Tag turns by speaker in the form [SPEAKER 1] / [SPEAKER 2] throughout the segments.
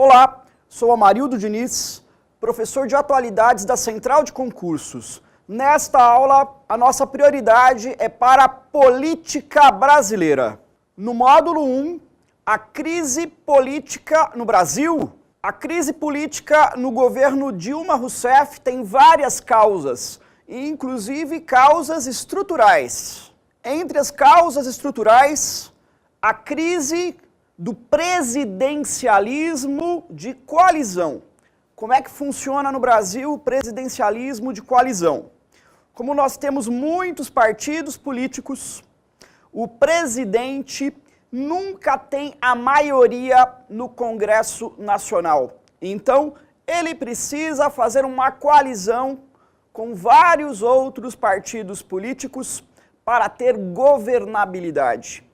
[SPEAKER 1] Olá, sou Amarildo Diniz, professor de atualidades da Central de Concursos. Nesta aula, a nossa prioridade é para a política brasileira. No módulo 1, a crise política no Brasil. A crise política no governo Dilma Rousseff tem várias causas, inclusive causas estruturais. Entre as causas estruturais, a crise do presidencialismo de coalizão. Como é que funciona no Brasil o presidencialismo de coalizão? Como nós temos muitos partidos políticos, o presidente nunca tem a maioria no Congresso Nacional. Então, ele precisa fazer uma coalizão com vários outros partidos políticos para ter governabilidade.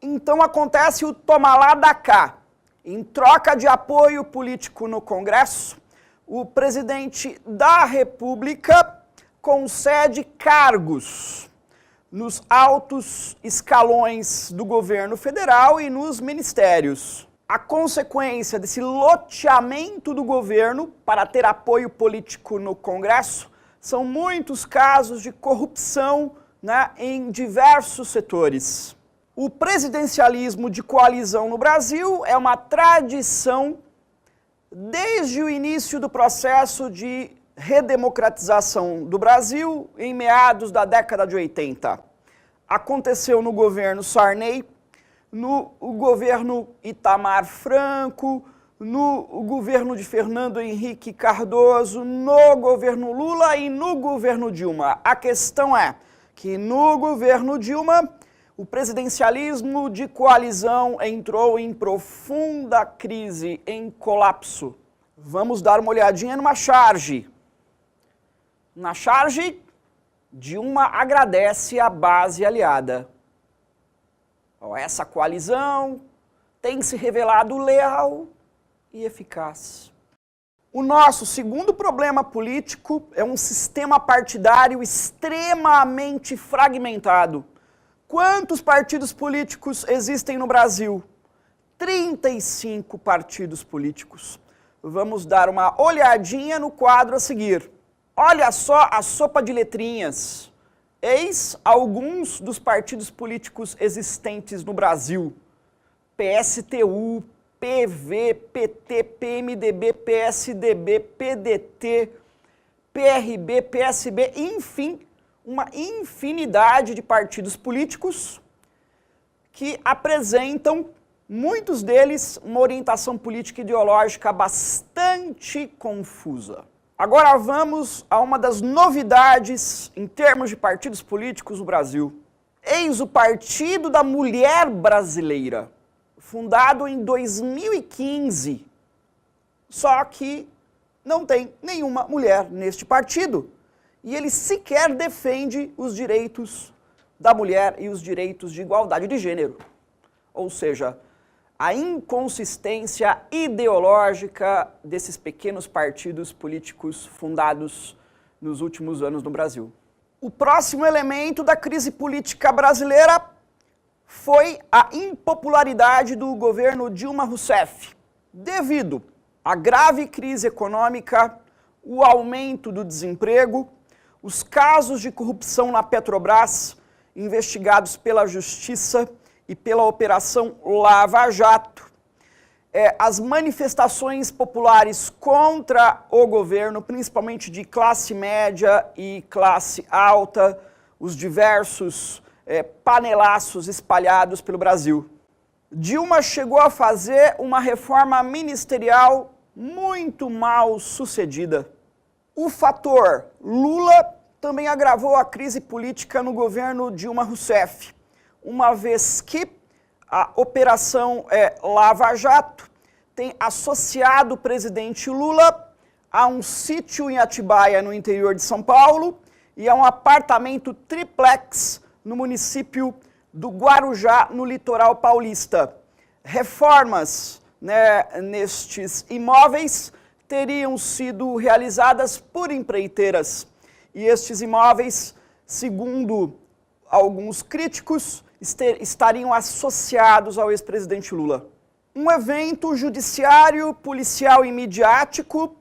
[SPEAKER 1] Então acontece o toma lá da cá. Em troca de apoio político no Congresso, o presidente da República concede cargos nos altos escalões do governo federal e nos ministérios. A consequência desse loteamento do governo para ter apoio político no Congresso são muitos casos de corrupção, em diversos setores. O presidencialismo de coalizão no Brasil é uma tradição desde o início do processo de redemocratização do Brasil em meados da década de 80. Aconteceu no governo Sarney, no governo Itamar Franco, no governo de Fernando Henrique Cardoso, no governo Lula e no governo Dilma. A questão é que no governo Dilma, o presidencialismo de coalizão entrou em profunda crise, em colapso. Vamos dar uma olhadinha numa charge. Na charge, Dilma agradece a base aliada. Essa coalizão tem se revelado leal e eficaz. O nosso segundo problema político é um sistema partidário extremamente fragmentado. Quantos partidos políticos existem no Brasil? 35 partidos políticos. Vamos dar uma olhadinha no quadro a seguir. Olha só a sopa de letrinhas. Eis alguns dos partidos políticos existentes no Brasil. PSTU, PV, PT, PMDB, PSDB, PDT, PRB, PSB, enfim, uma infinidade de partidos políticos que apresentam, muitos deles, uma orientação política e ideológica bastante confusa. Agora vamos a uma das novidades em termos de partidos políticos no Brasil. Eis o Partido da Mulher Brasileira, fundado em 2015, só que não tem nenhuma mulher neste partido. E ele sequer defende os direitos da mulher e os direitos de igualdade de gênero. Ou seja, a inconsistência ideológica desses pequenos partidos políticos fundados nos últimos anos no Brasil. O próximo elemento da crise política brasileira foi a impopularidade do governo Dilma Rousseff, devido à grave crise econômica, o aumento do desemprego, os casos de corrupção na Petrobras, investigados pela Justiça e pela Operação Lava Jato, as manifestações populares contra o governo, principalmente de classe média e classe alta, os diversos panelaços espalhados pelo Brasil. Dilma chegou a fazer uma reforma ministerial muito mal sucedida. O fator Lula também agravou a crise política no governo Dilma Rousseff, uma vez que a Operação Lava Jato tem associado o presidente Lula a um sítio em Atibaia, no interior de São Paulo, e a um apartamento triplex no município do Guarujá, no litoral paulista. Reformas nestes imóveis teriam sido realizadas por empreiteiras. E estes imóveis, segundo alguns críticos, estariam associados ao ex-presidente Lula. Um evento judiciário, policial e midiático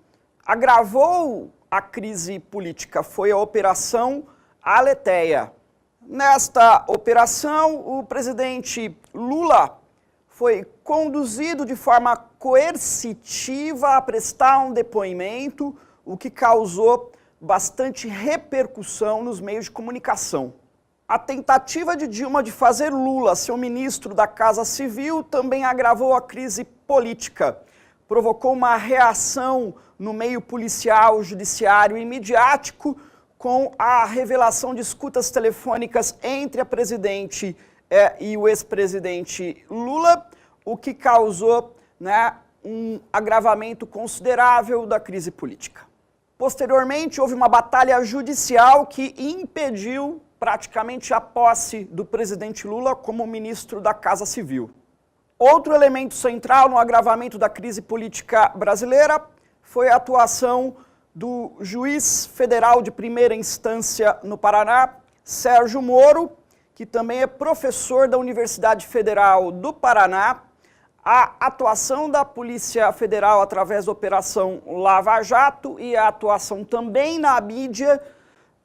[SPEAKER 1] agravou a crise política. Foi a Operação Aletheia. Nesta operação, o presidente Lula foi conduzido de forma coercitiva a prestar um depoimento, o que causou bastante repercussão nos meios de comunicação. A tentativa de Dilma de fazer Lula seu ministro da Casa Civil também agravou a crise política. Provocou uma reação no meio policial, judiciário e midiático com a revelação de escutas telefônicas entre a presidente e o ex-presidente Lula, o que causou, um agravamento considerável da crise política. Posteriormente, houve uma batalha judicial que impediu praticamente a posse do presidente Lula como ministro da Casa Civil. Outro elemento central no agravamento da crise política brasileira foi a atuação do juiz federal de primeira instância no Paraná, Sérgio Moro, que também é professor da Universidade Federal do Paraná. A atuação da Polícia Federal através da Operação Lava Jato e a atuação também na mídia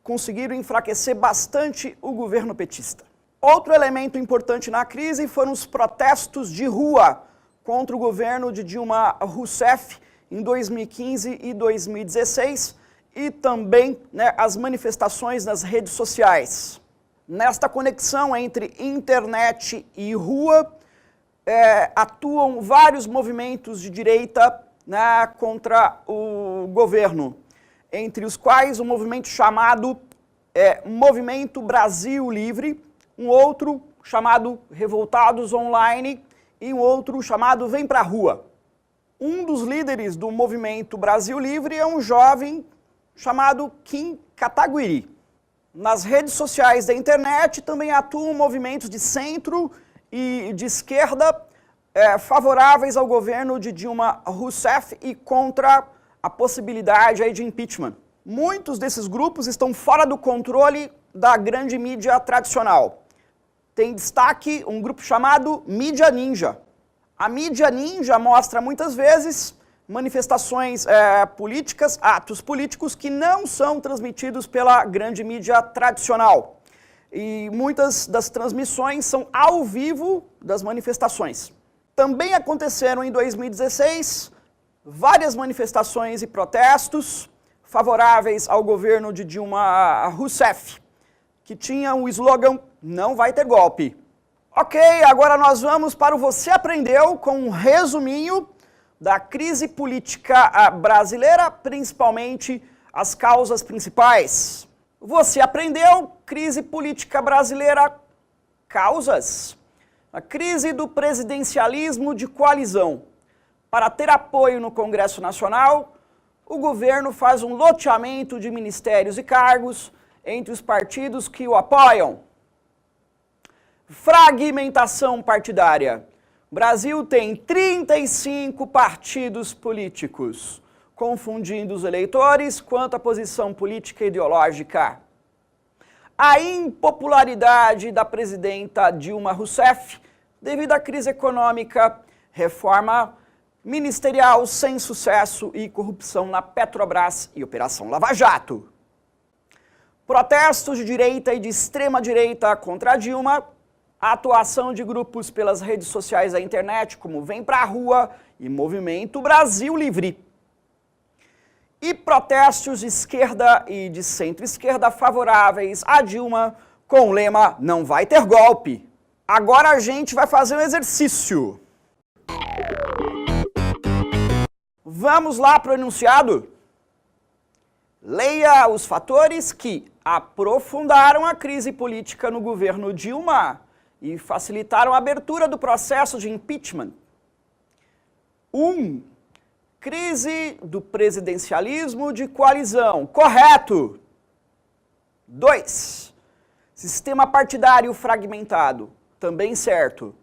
[SPEAKER 1] conseguiram enfraquecer bastante o governo petista. Outro elemento importante na crise foram os protestos de rua contra o governo de Dilma Rousseff em 2015 e 2016 e também as manifestações nas redes sociais. Nesta conexão entre internet e rua, atuam vários movimentos de direita contra o governo, entre os quais um movimento chamado Movimento Brasil Livre, um outro chamado Revoltados Online e um outro chamado Vem Pra Rua. Um dos líderes do Movimento Brasil Livre é um jovem chamado Kim Kataguiri. Nas redes sociais da internet também atuam movimentos de centro e de esquerda favoráveis ao governo de Dilma Rousseff e contra a possibilidade de impeachment. Muitos desses grupos estão fora do controle da grande mídia tradicional. Tem destaque um grupo chamado Mídia Ninja. A mídia ninja mostra muitas vezes manifestações políticas, atos políticos que não são transmitidos pela grande mídia tradicional. E muitas das transmissões são ao vivo das manifestações. Também aconteceram em 2016 várias manifestações e protestos favoráveis ao governo de Dilma Rousseff, que tinha o slogan "Não vai ter golpe". Ok, agora nós vamos para o Você Aprendeu com um resuminho da crise política brasileira, principalmente as causas principais. Você aprendeu, crise política brasileira, causas. A crise do presidencialismo de coalizão. Para ter apoio no Congresso Nacional, o governo faz um loteamento de ministérios e cargos entre os partidos que o apoiam. Fragmentação partidária. O Brasil tem 35 partidos políticos, confundindo os eleitores quanto à posição política e ideológica. A impopularidade da presidenta Dilma Rousseff devido à crise econômica, reforma ministerial sem sucesso e corrupção na Petrobras e Operação Lava Jato. Protestos de direita e de extrema-direita contra a Dilma, a atuação de grupos pelas redes sociais da internet, como Vem Pra Rua e Movimento Brasil Livre. E protestos de esquerda e de centro-esquerda favoráveis a Dilma com o lema "Não vai ter golpe". Agora a gente vai fazer um exercício. Vamos lá para o enunciado? Leia os fatores que aprofundaram a crise política no governo Dilma e facilitaram a abertura do processo de impeachment. 1. Crise do presidencialismo de coalizão. Correto. 2. Sistema partidário fragmentado. Também certo.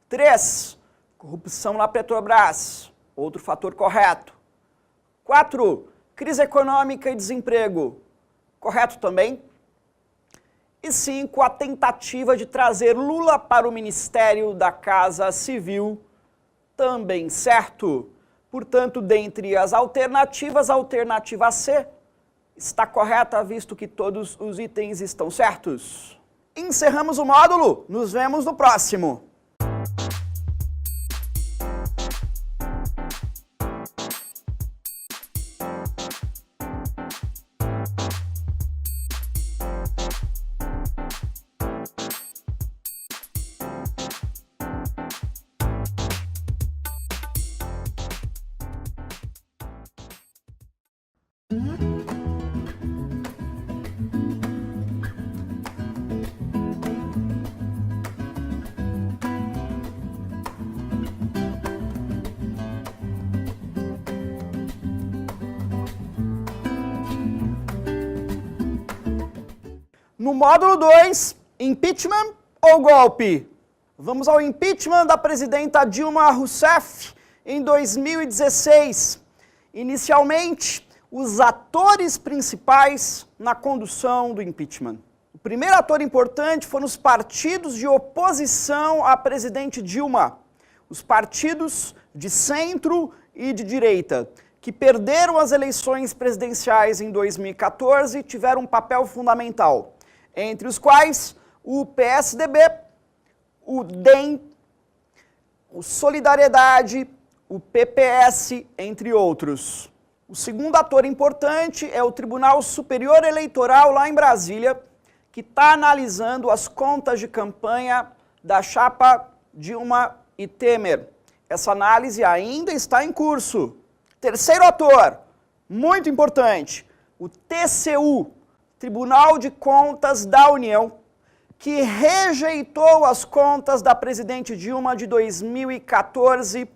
[SPEAKER 1] 3. Corrupção na Petrobras. Outro fator correto. 4. Crise econômica e desemprego. Correto também. E 5. A tentativa de trazer Lula para o Ministério da Casa Civil. também certo. Portanto, dentre as alternativas, a alternativa C está correta, visto que todos os itens estão certos. Encerramos o módulo, nos vemos no próximo. No módulo 2, impeachment ou golpe? Vamos ao impeachment da presidenta Dilma Rousseff em 2016. Inicialmente, os atores principais na condução do impeachment. O primeiro ator importante foram os partidos de oposição à presidente Dilma, os partidos de centro e de direita, que perderam as eleições presidenciais em 2014 e tiveram um papel fundamental, entre os quais o PSDB, o DEM, o Solidariedade, o PPS, entre outros. O segundo ator importante é o Tribunal Superior Eleitoral lá em Brasília, que está analisando as contas de campanha da chapa Dilma e Temer. Essa análise ainda está em curso. Terceiro ator, muito importante, o TCU, Tribunal de Contas da União, que rejeitou as contas da presidente Dilma de 2014,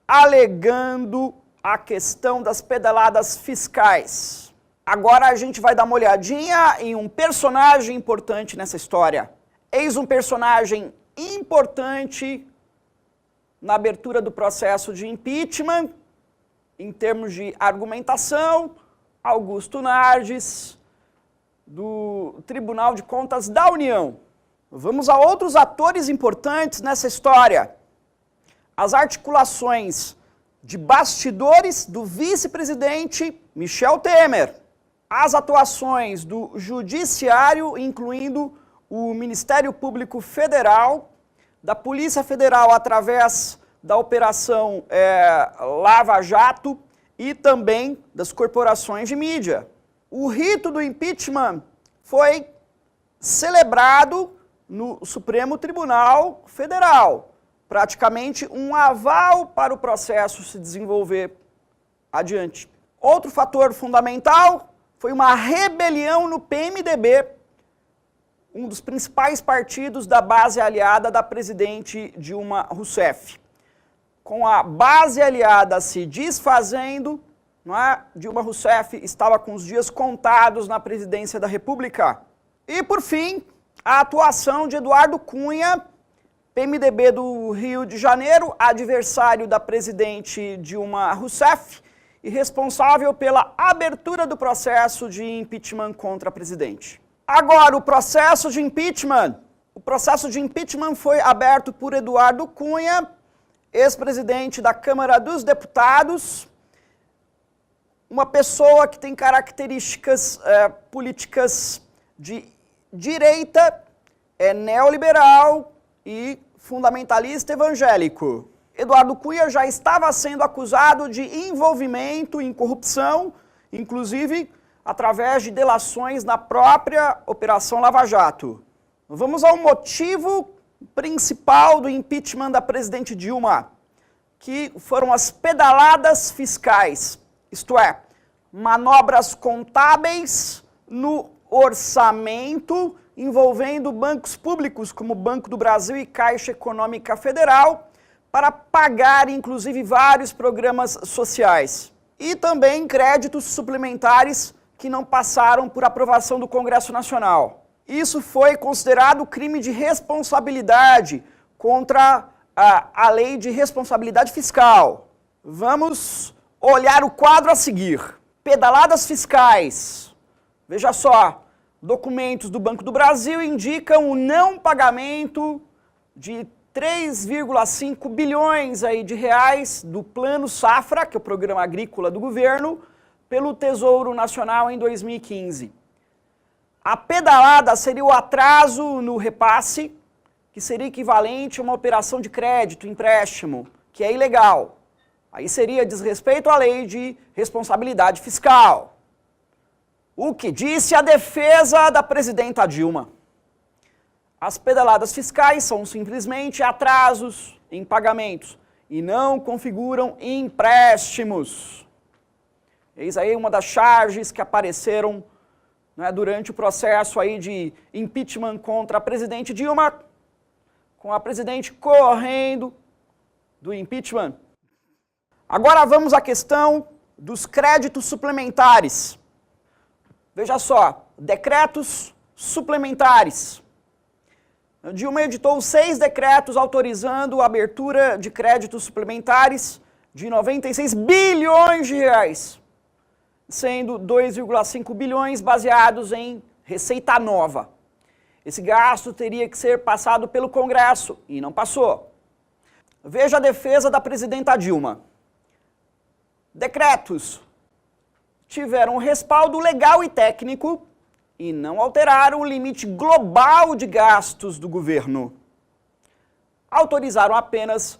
[SPEAKER 1] alegando a questão das pedaladas fiscais. Agora a gente vai dar uma olhadinha em um personagem importante nessa história. Eis um personagem importante na abertura do processo de impeachment, em termos de argumentação, Augusto Nardes, do Tribunal de Contas da União. Vamos a outros atores importantes nessa história. As articulações de bastidores do vice-presidente Michel Temer. As atuações do Judiciário, incluindo o Ministério Público Federal, da Polícia Federal através da Operação Lava Jato e também das corporações de mídia. O rito do impeachment foi celebrado no Supremo Tribunal Federal, praticamente um aval para o processo se desenvolver adiante. Outro fator fundamental foi uma rebelião no PMDB, um dos principais partidos da base aliada da presidente Dilma Rousseff. Com a base aliada se desfazendo, Dilma Rousseff estava com os dias contados na presidência da República. E, por fim, a atuação de Eduardo Cunha, PMDB do Rio de Janeiro, adversário da presidente Dilma Rousseff e responsável pela abertura do processo de impeachment contra a presidente. Agora, o processo de impeachment foi aberto por Eduardo Cunha, ex-presidente da Câmara dos Deputados, uma pessoa que tem características políticas de direita, é neoliberal e fundamentalista evangélico. Eduardo Cunha já estava sendo acusado de envolvimento em corrupção, inclusive através de delações na própria Operação Lava Jato. Vamos ao motivo principal do impeachment da presidente Dilma, que foram as pedaladas fiscais, isto é, manobras contábeis no orçamento envolvendo bancos públicos como o Banco do Brasil e Caixa Econômica Federal para pagar, inclusive, vários programas sociais. E também créditos suplementares que não passaram por aprovação do Congresso Nacional. Isso foi considerado crime de responsabilidade contra a lei de responsabilidade fiscal. Vamos olhar o quadro a seguir. Pedaladas fiscais. Veja só, documentos do Banco do Brasil indicam o não pagamento de 3,5 bilhões aí de reais do Plano Safra, que é o programa agrícola do governo, pelo Tesouro Nacional em 2015. A pedalada seria o atraso no repasse, que seria equivalente a uma operação de crédito, empréstimo, que é ilegal. Aí seria desrespeito à lei de responsabilidade fiscal. O que disse a defesa da presidenta Dilma. As pedaladas fiscais são simplesmente atrasos em pagamentos e não configuram empréstimos. Eis aí uma das charges que apareceram, né, durante o processo aí de impeachment contra a presidente Dilma, com a presidente correndo do impeachment. Agora vamos à questão dos créditos suplementares. Veja só, decretos suplementares. Dilma editou 6 decretos autorizando a abertura de créditos suplementares de 96 bilhões de reais, sendo 2,5 bilhões baseados em receita nova. Esse gasto teria que ser passado pelo Congresso e não passou. Veja a defesa da presidenta Dilma. Decretos tiveram respaldo legal e técnico e não alteraram o limite global de gastos do governo. Autorizaram apenas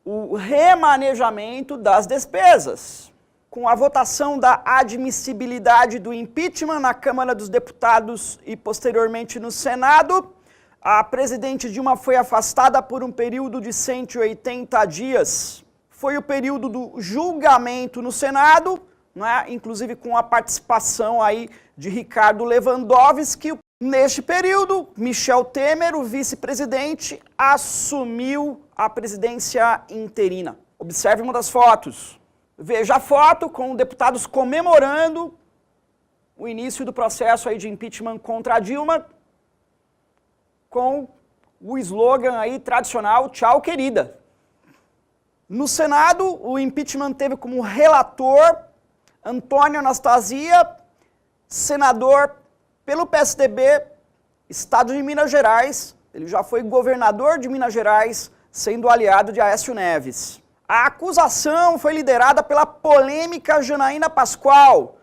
[SPEAKER 1] o remanejamento das despesas. Com a votação da admissibilidade do impeachment na Câmara dos Deputados e posteriormente no Senado, a presidente Dilma foi afastada por um período de 180 dias. Foi o período do julgamento no Senado, né, inclusive com a participação aí de Ricardo Lewandowski. Neste período, Michel Temer, o vice-presidente, assumiu a presidência interina. Observe uma das fotos. Veja a foto com deputados comemorando o início do processo aí de impeachment contra a Dilma, com o slogan aí tradicional, tchau querida. No Senado, o impeachment teve como relator Antônio Anastasia, senador pelo PSDB, estado de Minas Gerais. Ele já foi governador de Minas Gerais, sendo aliado de Aécio Neves. A acusação foi liderada pela polêmica Janaína Pascoal,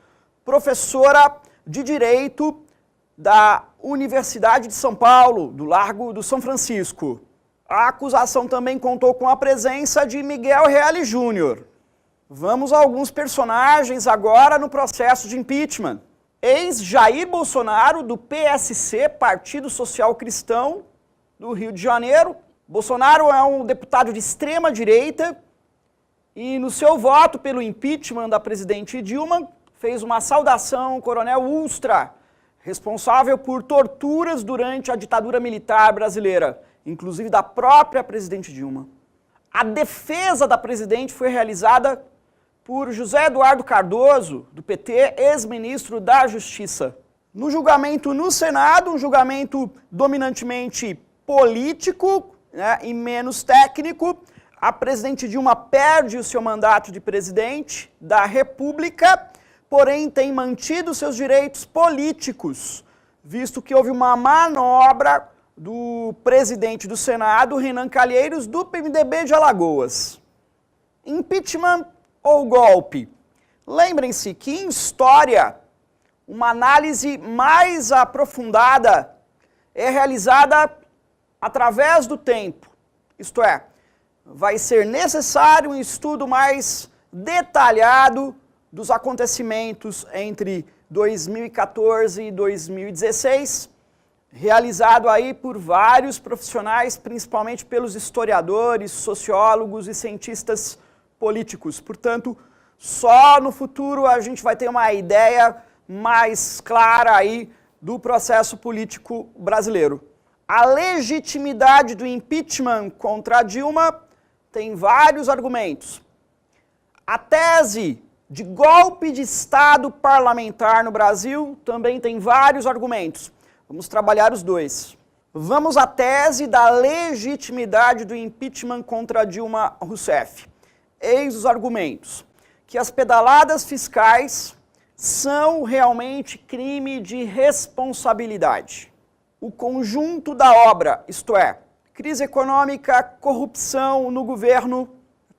[SPEAKER 1] professora de Direito da Universidade de São Paulo, do Largo do São Francisco. A acusação também contou com a presença de Miguel Reale Júnior. Vamos a alguns personagens agora no processo de impeachment. Ex-Jair Bolsonaro, do PSC, Partido Social Cristão, do Rio de Janeiro. Bolsonaro é um deputado de extrema direita e no seu voto pelo impeachment da presidente Dilma, fez uma saudação ao coronel Ustra, responsável por torturas durante a ditadura militar brasileira, inclusive da própria presidente Dilma. A defesa da presidente foi realizada por José Eduardo Cardoso, do PT, ex-ministro da Justiça. No julgamento no Senado, um julgamento dominantemente político, né, e menos técnico, a presidente Dilma perde o seu mandato de presidente da República, porém tem mantido seus direitos políticos, visto que houve uma manobra do presidente do Senado, Renan Calheiros, do PMDB de Alagoas. Impeachment ou golpe? Lembrem-se que em história, uma análise mais aprofundada é realizada através do tempo, isto é, vai ser necessário um estudo mais detalhado dos acontecimentos entre 2014 e 2016, realizado aí por vários profissionais, principalmente pelos historiadores, sociólogos e cientistas políticos. Portanto, só no futuro a gente vai ter uma ideia mais clara aí do processo político brasileiro. A legitimidade do impeachment contra a Dilma tem vários argumentos. A tese de golpe de Estado parlamentar no Brasil também tem vários argumentos. Vamos trabalhar os dois. Vamos à tese da legitimidade do impeachment contra Dilma Rousseff. Eis os argumentos. Que as pedaladas fiscais são realmente crime de responsabilidade. O conjunto da obra, isto é, Crise econômica, corrupção no governo.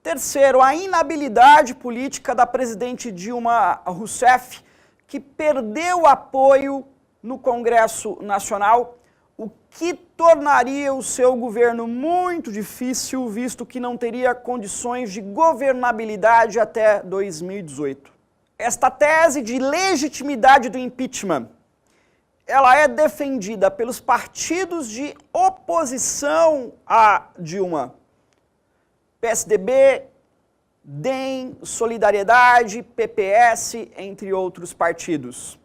[SPEAKER 1] Terceiro, a inabilidade política da presidente Dilma Rousseff, que perdeu apoio no Congresso Nacional, o que tornaria o seu governo muito difícil, visto que não teria condições de governabilidade até 2018. Esta tese de legitimidade do impeachment, ela é defendida pelos partidos de oposição a Dilma. PSDB, DEM, Solidariedade, PPS, entre outros partidos.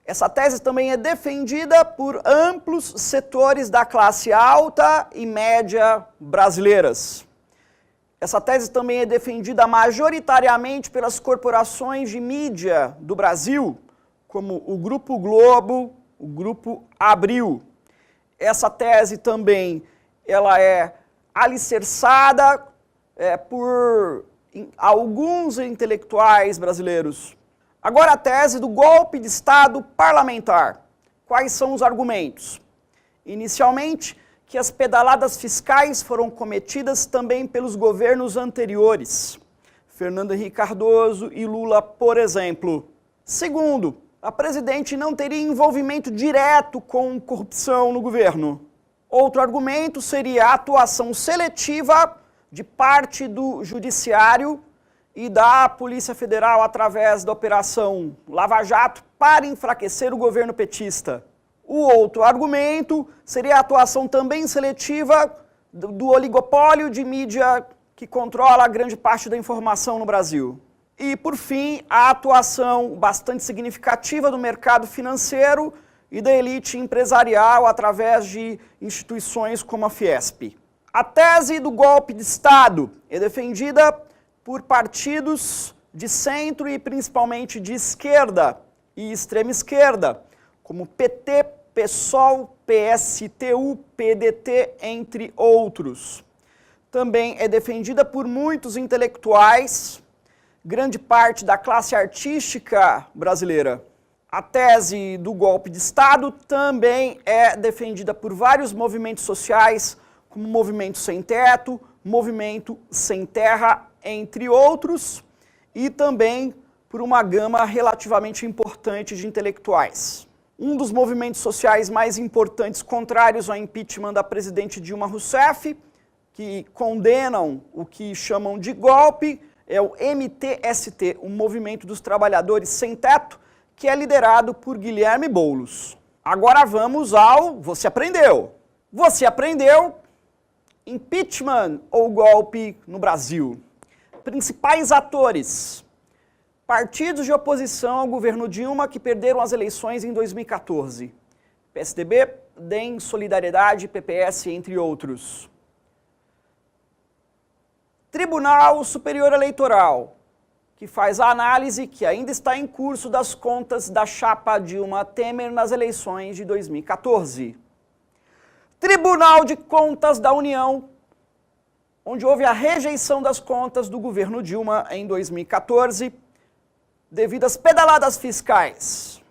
[SPEAKER 1] Essa tese também é defendida por amplos setores da classe alta e média brasileiras. Essa tese também é defendida majoritariamente pelas corporações de mídia do Brasil, como o Grupo Globo, o Grupo Abril. Essa tese também ela é alicerçada por alguns intelectuais brasileiros. Agora a tese do golpe de Estado parlamentar. Quais são os argumentos? Inicialmente, que as pedaladas fiscais foram cometidas também pelos governos anteriores, Fernando Henrique Cardoso e Lula, por exemplo. Segundo, a presidente não teria envolvimento direto com corrupção no governo. Outro argumento seria a atuação seletiva de parte do Judiciário e da Polícia Federal através da Operação Lava Jato para enfraquecer o governo petista. O outro argumento seria a atuação também seletiva do oligopólio de mídia que controla grande parte da informação no Brasil. E, por fim, a atuação bastante significativa do mercado financeiro e da elite empresarial através de instituições como a Fiesp. A tese do golpe de Estado é defendida por partidos de centro e principalmente de esquerda e extrema esquerda, como PT, PSOL, PSTU, PDT, entre outros. Também é defendida por muitos intelectuais, grande parte da classe artística brasileira. A tese do golpe de Estado também é defendida por vários movimentos sociais, como Movimento Sem Teto, Movimento Sem Terra, entre outros, e também por uma gama relativamente importante de intelectuais. Um dos movimentos sociais mais importantes contrários ao impeachment da presidente Dilma Rousseff, que condenam o que chamam de golpe, é o MTST, o Movimento dos Trabalhadores Sem Teto, que é liderado por Guilherme Boulos. Agora vamos ao Você Aprendeu. Você aprendeu impeachment ou golpe no Brasil? Principais atores. Partidos de oposição ao governo Dilma que perderam as eleições em 2014. PSDB, DEM, Solidariedade, PPS, entre outros. Tribunal Superior Eleitoral, que faz a análise que ainda está em curso das contas da chapa Dilma Temer nas eleições de 2014. Tribunal de Contas da União, onde houve a rejeição das contas do governo Dilma em 2014, devido às pedaladas fiscais.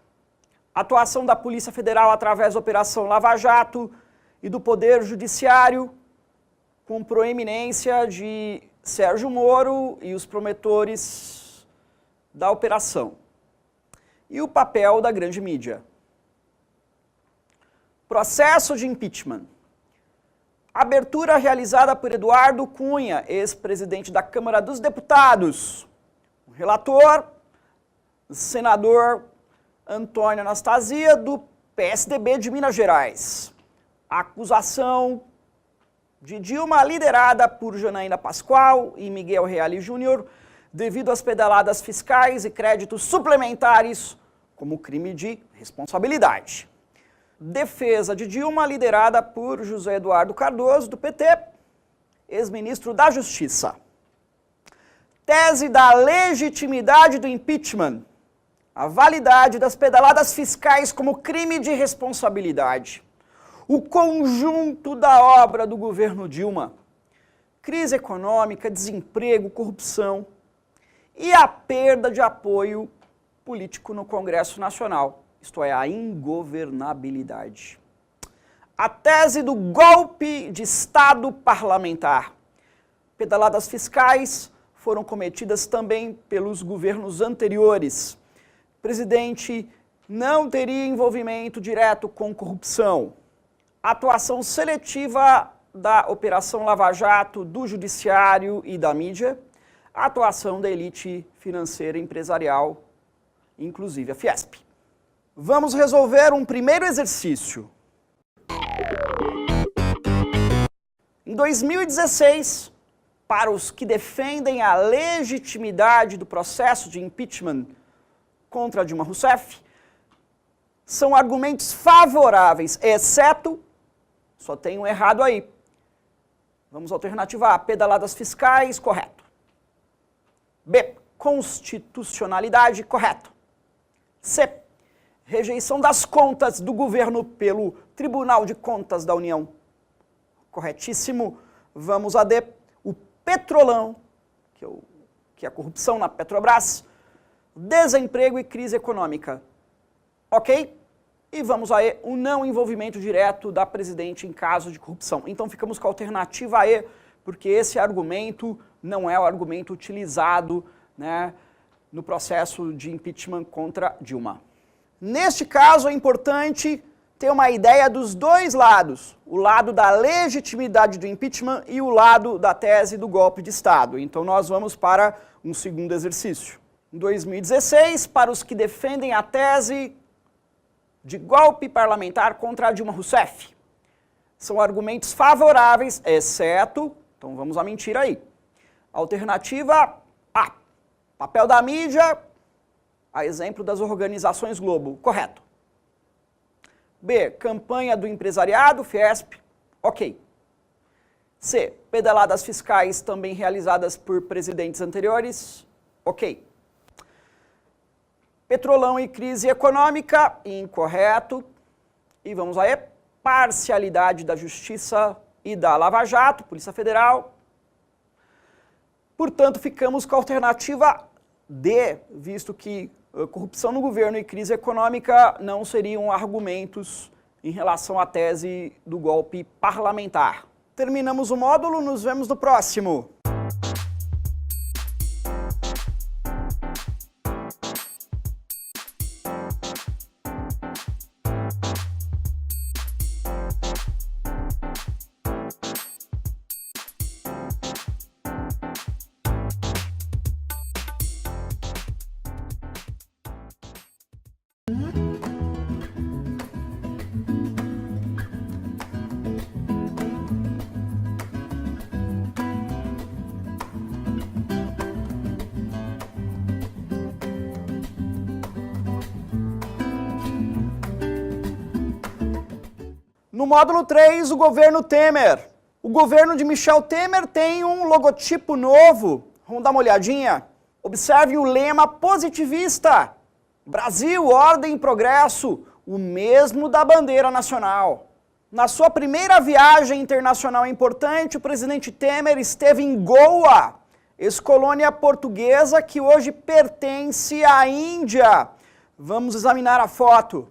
[SPEAKER 1] Atuação da Polícia Federal através da Operação Lava Jato e do Poder Judiciário, com proeminência de Sérgio Moro e os promotores da operação. E o papel da grande mídia. Processo de impeachment. Abertura realizada por Eduardo Cunha, ex-presidente da Câmara dos Deputados. O relator, o senador Antônio Anastasia, do PSDB de Minas Gerais. A acusação de Dilma, liderada por Janaína Pascoal e Miguel Reale Júnior, devido às pedaladas fiscais e créditos suplementares como crime de responsabilidade. Defesa de Dilma, liderada por José Eduardo Cardoso, do PT, ex-ministro da Justiça. Tese da legitimidade do impeachment. A validade das pedaladas fiscais como crime de responsabilidade. O conjunto da obra do governo Dilma. Crise econômica, desemprego, corrupção e a perda de apoio político no Congresso Nacional. Isto é, a ingovernabilidade. a tese do golpe de Estado parlamentar. Pedaladas fiscais foram cometidas também pelos governos anteriores. O presidente não teria envolvimento direto com corrupção. Atuação seletiva da Operação Lava Jato, do Judiciário e da mídia. A atuação da elite financeira e empresarial, inclusive a Fiesp. Vamos resolver um primeiro exercício. Em 2016, para os que defendem a legitimidade do processo de impeachment contra Dilma Rousseff, são argumentos favoráveis, exceto, só tem um errado aí. Vamos à alternativa A, pedaladas fiscais, correto. B, constitucionalidade, correto. C, rejeição das contas do governo pelo Tribunal de Contas da União, corretíssimo. Vamos a D, o petrolão, que é a corrupção na Petrobras, desemprego e crise econômica, ok? E vamos a E, o não envolvimento direto da presidente em caso de corrupção. Então ficamos com a alternativa E, porque esse argumento não é o argumento utilizado, né, no processo de impeachment contra Dilma. Neste caso é importante ter uma ideia dos dois lados, o lado da legitimidade do impeachment e o lado da tese do golpe de Estado. Então nós vamos para um segundo exercício. Em 2016, para os que defendem a tese de golpe parlamentar contra Dilma Rousseff, são argumentos favoráveis, exceto, então vamos à mentira aí. Alternativa A, papel da mídia, a exemplo das organizações Globo, correto. B, campanha do empresariado, Fiesp, ok. C, pedaladas fiscais também realizadas por presidentes anteriores, ok. Petrolão e crise econômica, incorreto. E vamos a E, parcialidade da Justiça e da Lava Jato, Polícia Federal. Portanto, ficamos com a alternativa D, visto que corrupção no governo e crise econômica não seriam argumentos em relação à tese do golpe parlamentar. Terminamos o módulo, nos vemos no próximo. No módulo 3, o governo Temer. O governo de Michel Temer tem um logotipo novo. Vamos dar uma olhadinha? Observe o lema positivista. Brasil, ordem e progresso, o mesmo da bandeira nacional. Na sua primeira viagem internacional importante, o presidente Temer esteve em Goa, ex-colônia portuguesa que hoje pertence à Índia. Vamos examinar a foto.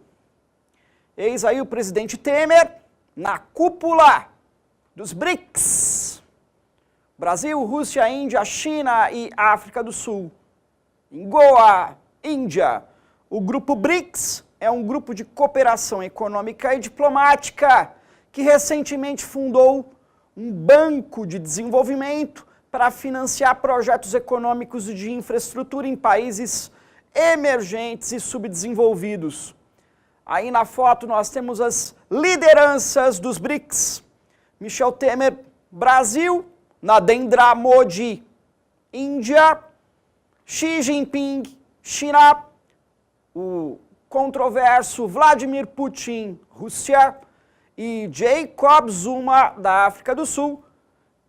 [SPEAKER 1] Eis aí o presidente Temer na cúpula dos BRICS. Brasil, Rússia, Índia, China e África do Sul. Em Goa, Índia. O grupo BRICS é um grupo de cooperação econômica e diplomática que recentemente fundou um banco de desenvolvimento para financiar projetos econômicos e de infraestrutura em países emergentes e subdesenvolvidos. Aí na foto nós temos as lideranças dos BRICS. Michel Temer, Brasil, Narendra Modi, Índia, Xi Jinping, China, o controverso Vladimir Putin, Rússia, e Jacob Zuma, da África do Sul.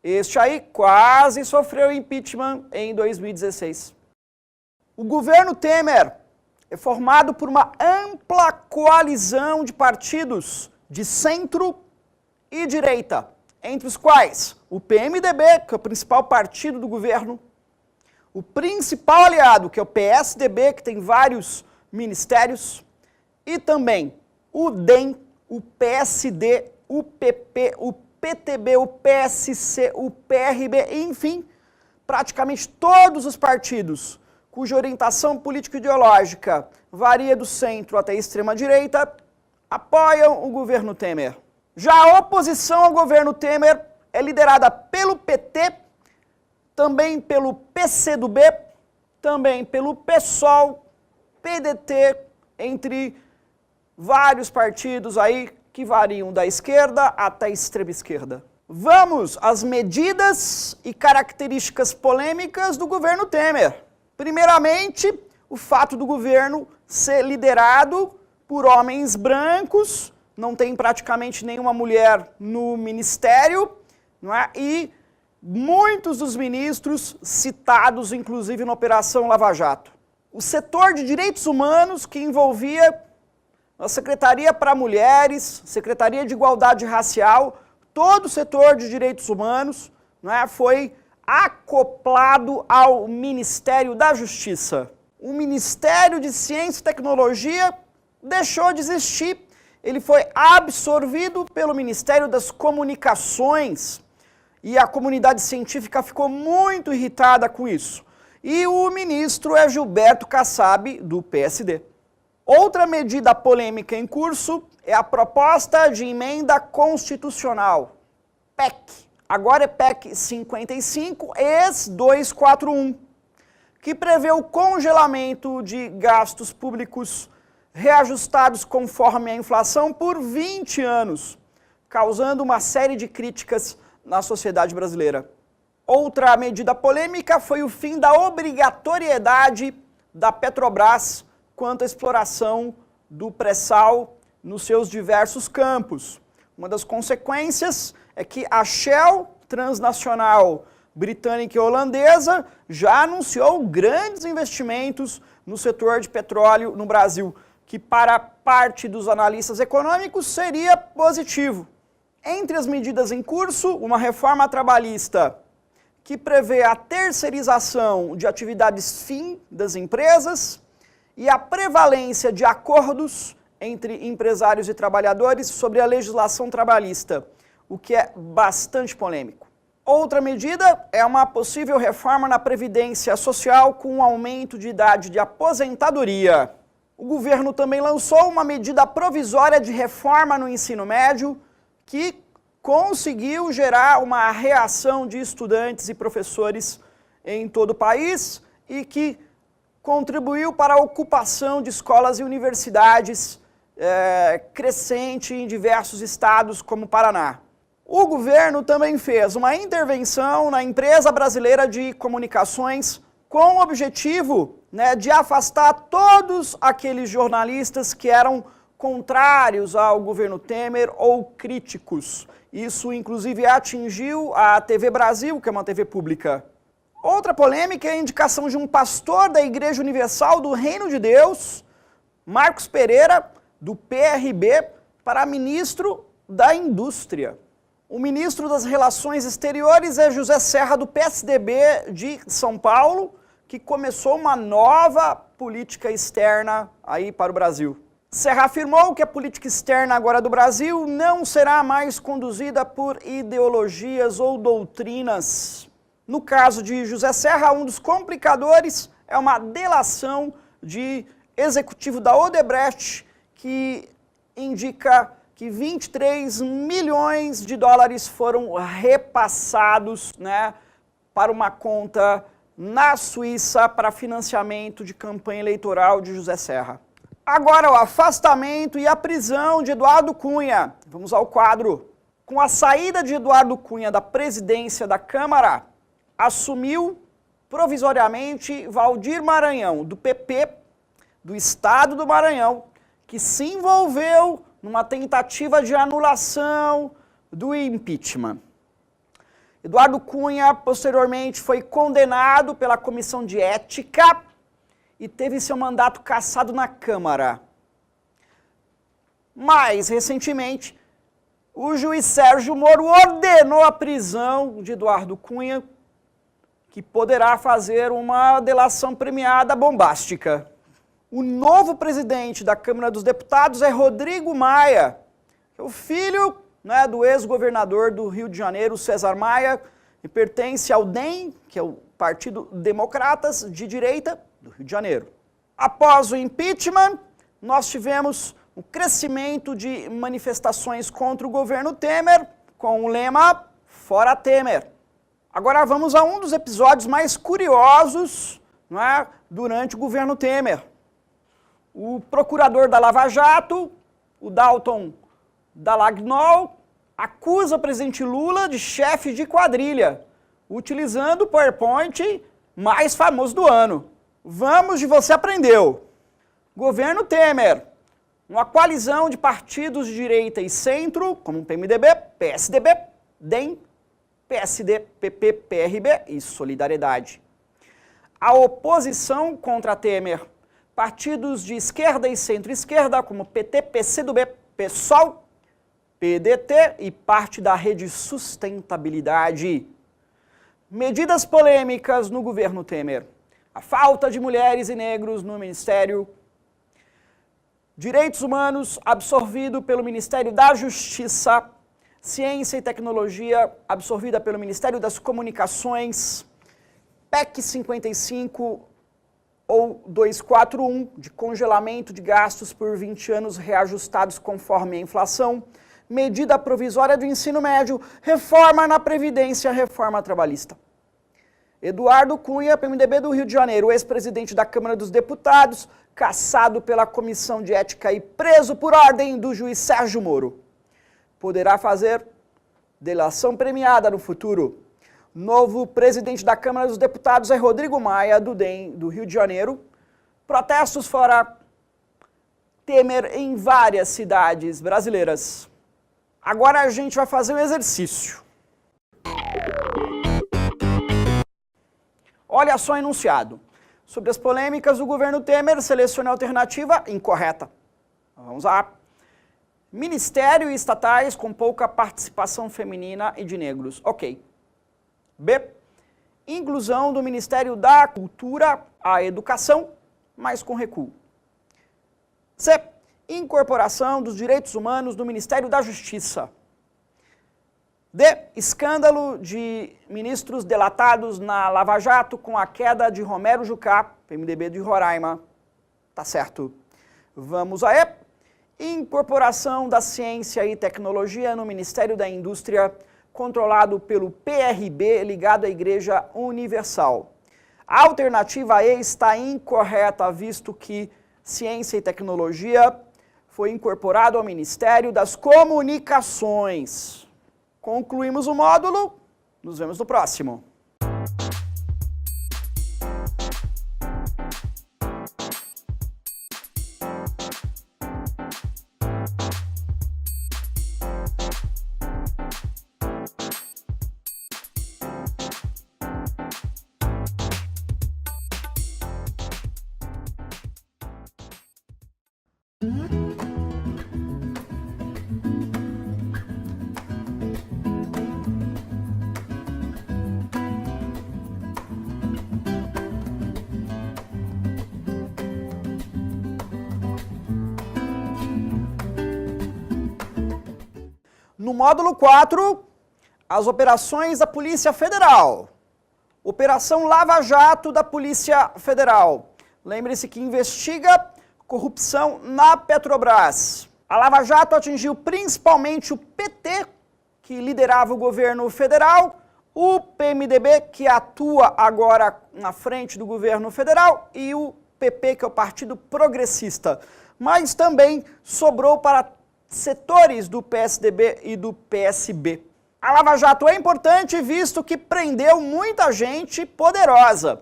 [SPEAKER 1] Este aí quase sofreu impeachment em 2016. O governo Temer é formado por uma ampla coalizão de partidos de centro e direita, entre os quais o PMDB, que é o principal partido do governo, o principal aliado, que é o PSDB, que tem vários ministérios, e também o DEM, o PSD, o PP, o PTB, o PSC, o PRB, enfim, praticamente todos os partidos cuja orientação político-ideológica varia do centro até a extrema-direita, apoiam o governo Temer. Já a oposição ao governo Temer é liderada pelo PT, também pelo PCdoB, também pelo PSOL, PDT, entre vários partidos aí que variam da esquerda até a extrema esquerda. Vamos às medidas e características polêmicas do governo Temer. Primeiramente, o fato do governo ser liderado por homens brancos, não tem praticamente nenhuma mulher no ministério, não é? E muitos dos ministros citados, inclusive na Operação Lava Jato. O setor de direitos humanos, que envolvia a Secretaria para Mulheres, Secretaria de Igualdade Racial, todo o setor de direitos humanos, não é, foi acoplado ao Ministério da Justiça. O Ministério de Ciência e Tecnologia deixou de existir. Ele foi absorvido pelo Ministério das Comunicações e a comunidade científica ficou muito irritada com isso. E o ministro é Gilberto Kassab, do PSD. Outra medida polêmica em curso é a proposta de emenda constitucional, PEC. Agora é PEC 55, ex-241, que prevê o congelamento de gastos públicos reajustados conforme a inflação por 20 anos, causando uma série de críticas na sociedade brasileira. Outra medida polêmica foi o fim da obrigatoriedade da Petrobras quanto à exploração do pré-sal nos seus diversos campos. Uma das consequências é que a Shell, transnacional britânica e holandesa, já anunciou grandes investimentos no setor de petróleo no Brasil, que para parte dos analistas econômicos seria positivo. Entre as medidas em curso, uma reforma trabalhista que prevê a terceirização de atividades fim das empresas e a prevalência de acordos entre empresários e trabalhadores sobre a legislação trabalhista, o que é bastante polêmico. Outra medida é uma possível reforma na Previdência Social com um aumento de idade de aposentadoria. O governo também lançou uma medida provisória de reforma no ensino médio que conseguiu gerar uma reação de estudantes e professores em todo o país e que contribuiu para a ocupação de escolas e universidades crescente em diversos estados como o Paraná. O governo também fez uma intervenção na empresa brasileira de comunicações com o objetivo, de afastar todos aqueles jornalistas que eram contrários ao governo Temer ou críticos. Isso, inclusive, atingiu a TV Brasil, que é uma TV pública. Outra polêmica é a indicação de um pastor da Igreja Universal do Reino de Deus, Marcos Pereira, do PRB, para ministro da Indústria. O ministro das Relações Exteriores é José Serra, do PSDB de São Paulo, que começou uma nova política externa aí para o Brasil. Serra afirmou que a política externa agora do Brasil não será mais conduzida por ideologias ou doutrinas. No caso de José Serra, um dos complicadores é uma delação de executivo da Odebrecht que indica que 23 milhões de dólares foram repassados, para uma conta na Suíça para financiamento de campanha eleitoral de José Serra. Agora o afastamento e a prisão de Eduardo Cunha. Vamos ao quadro. Com a saída de Eduardo Cunha da presidência da Câmara, assumiu provisoriamente Valdir Maranhão, do PP, do Estado do Maranhão, que se envolveu numa tentativa de anulação do impeachment. Eduardo Cunha, posteriormente, foi condenado pela Comissão de Ética e teve seu mandato cassado na Câmara. Mais recentemente, o juiz Sérgio Moro ordenou a prisão de Eduardo Cunha, que poderá fazer uma delação premiada bombástica. O novo presidente da Câmara dos Deputados é Rodrigo Maia, o filho né, do ex-governador do Rio de Janeiro, César Maia, que pertence ao DEM, que é o Partido Democratas de Direita do Rio de Janeiro. Após o impeachment, nós tivemos um crescimento de manifestações contra o governo Temer, com o lema Fora Temer. Agora vamos a um dos episódios mais curiosos, né, durante o governo Temer. O procurador da Lava Jato, o Dalton Dallagnol, acusa o presidente Lula de chefe de quadrilha, utilizando o PowerPoint mais famoso do ano. Vamos de Você Aprendeu. Governo Temer, uma coalizão de partidos de direita e centro, como PMDB, PSDB, DEM, PSD, PP, PRB e Solidariedade. A oposição contra Temer, partidos de esquerda e centro-esquerda, como PT, PCdoB, PSOL, PDT e parte da Rede Sustentabilidade. Medidas polêmicas no governo Temer. A falta de mulheres e negros no Ministério. Direitos humanos absorvido pelo Ministério da Justiça. Ciência e Tecnologia absorvida pelo Ministério das Comunicações. PEC 55 ou 241, de congelamento de gastos por 20 anos reajustados conforme a inflação. Medida provisória do ensino médio, reforma na Previdência, reforma trabalhista. Eduardo Cunha, PMDB do Rio de Janeiro, ex-presidente da Câmara dos Deputados, cassado pela Comissão de Ética e preso por ordem do juiz Sérgio Moro. Poderá fazer delação premiada no futuro. Novo presidente da Câmara dos Deputados é Rodrigo Maia, do DEM do Rio de Janeiro. Protestos fora Temer em várias cidades brasileiras. Agora a gente vai fazer um exercício. Olha só o enunciado. Sobre as polêmicas do governo Temer, selecione a alternativa incorreta. Vamos lá. Ministério e estatais com pouca participação feminina e de negros. Ok. B. Inclusão do Ministério da Cultura à Educação, mas com recuo. C. Incorporação dos direitos humanos no Ministério da Justiça. D. Escândalo de ministros delatados na Lava Jato com a queda de Romero Jucá, PMDB de Roraima. Tá certo. Vamos a E. Incorporação da Ciência e Tecnologia no Ministério da Indústria, controlado pelo PRB, ligado à Igreja Universal. A alternativa E está incorreta, visto que Ciência e Tecnologia foi incorporado ao Ministério das Comunicações. Concluímos o módulo, nos vemos no próximo. No módulo 4, as operações da Polícia Federal. Operação Lava Jato da Polícia Federal. Lembre-se que investiga corrupção na Petrobras. A Lava Jato atingiu principalmente o PT, que liderava o governo federal, o PMDB, que atua agora na frente do governo federal, e o PP, que é o Partido Progressista. Mas também sobrou para setores do PSDB e do PSB. A Lava Jato é importante visto que prendeu muita gente poderosa.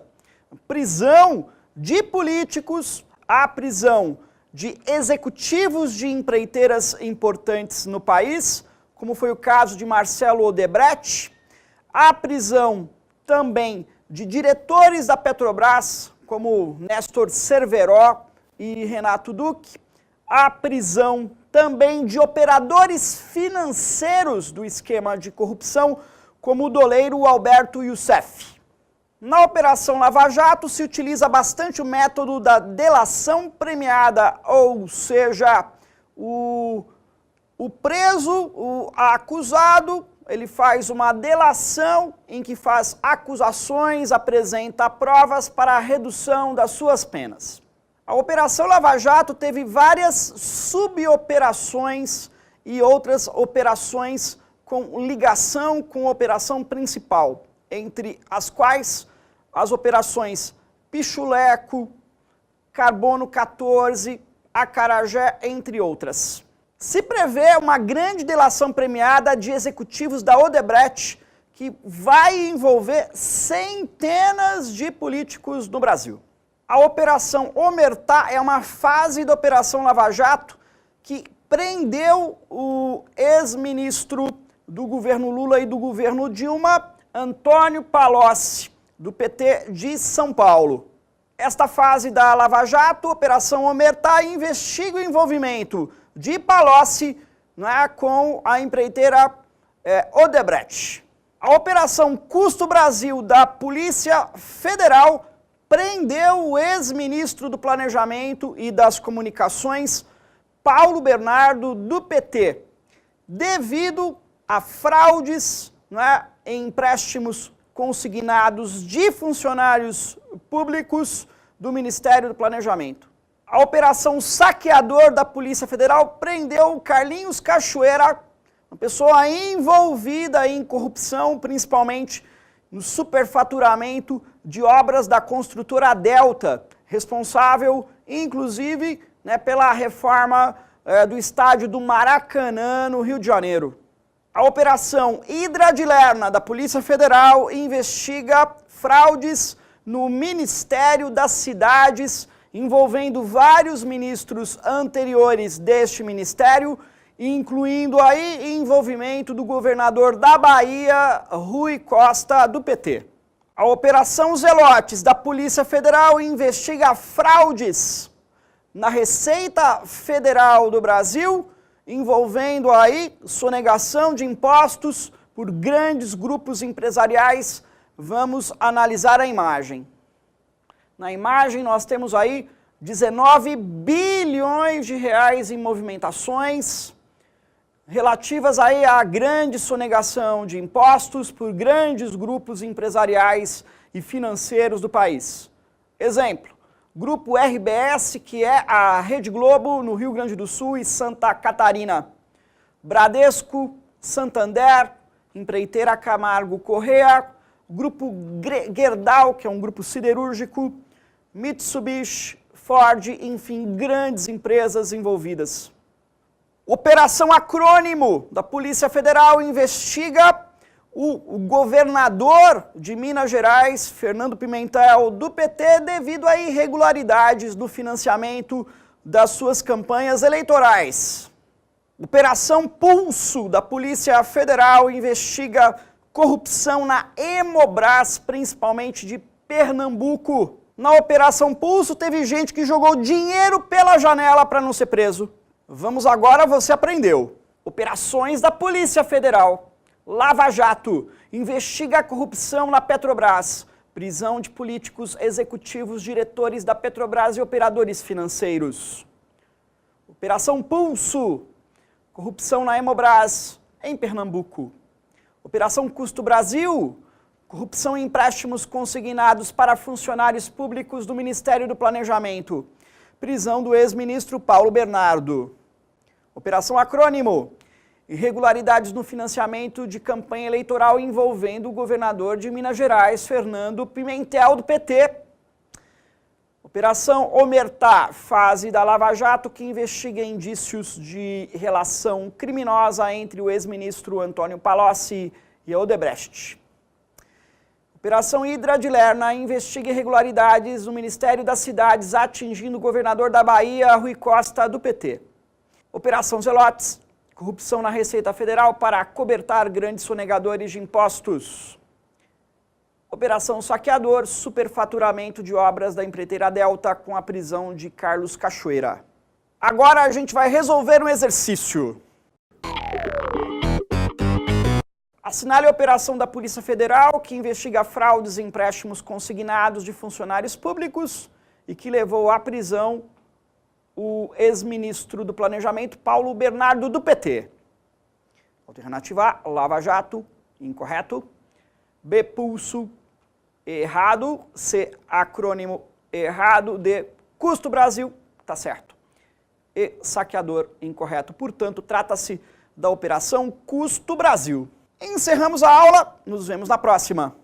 [SPEAKER 1] Prisão de políticos, a prisão de executivos de empreiteiras importantes no país, como foi o caso de Marcelo Odebrecht, a prisão também de diretores da Petrobras, como Néstor Cerveró e Renato Duque, a prisão também de operadores financeiros do esquema de corrupção, como o doleiro Alberto Youssef. Na Operação Lava Jato se utiliza bastante o método da delação premiada, ou seja, o O preso, o acusado, ele faz uma delação em que faz acusações, apresenta provas para a redução das suas penas. A Operação Lava Jato teve várias suboperações e outras operações com ligação com a operação principal, entre as quais as operações Pichuleco, Carbono 14, Acarajé, entre outras. Se prevê uma grande delação premiada de executivos da Odebrecht, que vai envolver centenas de políticos no Brasil. A Operação Omertá é uma fase da Operação Lava Jato que prendeu o ex-ministro do governo Lula e do governo Dilma, Antônio Palocci, do PT de São Paulo. Esta fase da Lava Jato, Operação Omertá, investiga o envolvimento de Palocci, né, com a empreiteira Odebrecht. A Operação Custo Brasil da Polícia Federal prendeu o ex-ministro do Planejamento e das Comunicações, Paulo Bernardo, do PT, devido a fraudes, né, em empréstimos consignados de funcionários públicos do Ministério do Planejamento. A Operação Saqueador da Polícia Federal prendeu Carlinhos Cachoeira, uma pessoa envolvida em corrupção, principalmente no superfaturamento de obras da construtora Delta, responsável, inclusive, né, pela reforma do estádio do Maracanã, no Rio de Janeiro. A Operação Hidra de Lerna da Polícia Federal investiga fraudes no Ministério das Cidades, envolvendo vários ministros anteriores deste ministério, incluindo aí envolvimento do governador da Bahia, Rui Costa, do PT. A Operação Zelotes da Polícia Federal investiga fraudes na Receita Federal do Brasil, envolvendo aí sonegação de impostos por grandes grupos empresariais. Vamos analisar a imagem. Na imagem nós temos aí 19 bilhões de reais em movimentações relativas aí à grande sonegação de impostos por grandes grupos empresariais e financeiros do país. Exemplo, Grupo RBS, que é a Rede Globo no Rio Grande do Sul e Santa Catarina. Bradesco, Santander, Empreiteira Camargo Corrêa, Grupo Gerdau, que é um grupo siderúrgico, Mitsubishi, Ford, enfim, grandes empresas envolvidas. Operação Acrônimo da Polícia Federal investiga o governador de Minas Gerais, Fernando Pimentel, do PT, devido a irregularidades no financiamento das suas campanhas eleitorais. Operação Pulso da Polícia Federal investiga corrupção na Hemobras, principalmente de Pernambuco. Na Operação Pulso teve gente que jogou dinheiro pela janela para não ser preso. Vamos agora, você aprendeu. Operações da Polícia Federal. Lava Jato investiga a corrupção na Petrobras. Prisão de políticos, executivos, diretores da Petrobras e operadores financeiros. Operação Pulso. Corrupção na Hemobras, em Pernambuco. Operação Custo Brasil. Corrupção em empréstimos consignados para funcionários públicos do Ministério do Planejamento. Prisão do ex-ministro Paulo Bernardo. Operação Acrônimo. Irregularidades no financiamento de campanha eleitoral envolvendo o governador de Minas Gerais, Fernando Pimentel, do PT. Operação Omertá, fase da Lava Jato, que investiga indícios de relação criminosa entre o ex-ministro Antônio Palocci e a Odebrecht. Operação Hidra de Lerna investiga irregularidades no Ministério das Cidades, atingindo o governador da Bahia, Rui Costa, do PT. Operação Zelotes, corrupção na Receita Federal para acobertar grandes sonegadores de impostos. Operação Saqueador, superfaturamento de obras da empreiteira Delta com a prisão de Carlos Cachoeira. Agora a gente vai resolver um exercício. Assinale a operação da Polícia Federal que investiga fraudes e empréstimos consignados de funcionários públicos e que levou à prisão o ex-ministro do Planejamento, Paulo Bernardo, do PT. Alternativa A, Lava Jato, incorreto. B, Pulso, errado. C, acrônimo, errado. D, Custo Brasil, tá certo. E, saqueador, incorreto. Portanto, trata-se da Operação Custo Brasil. Encerramos a aula, nos vemos na próxima.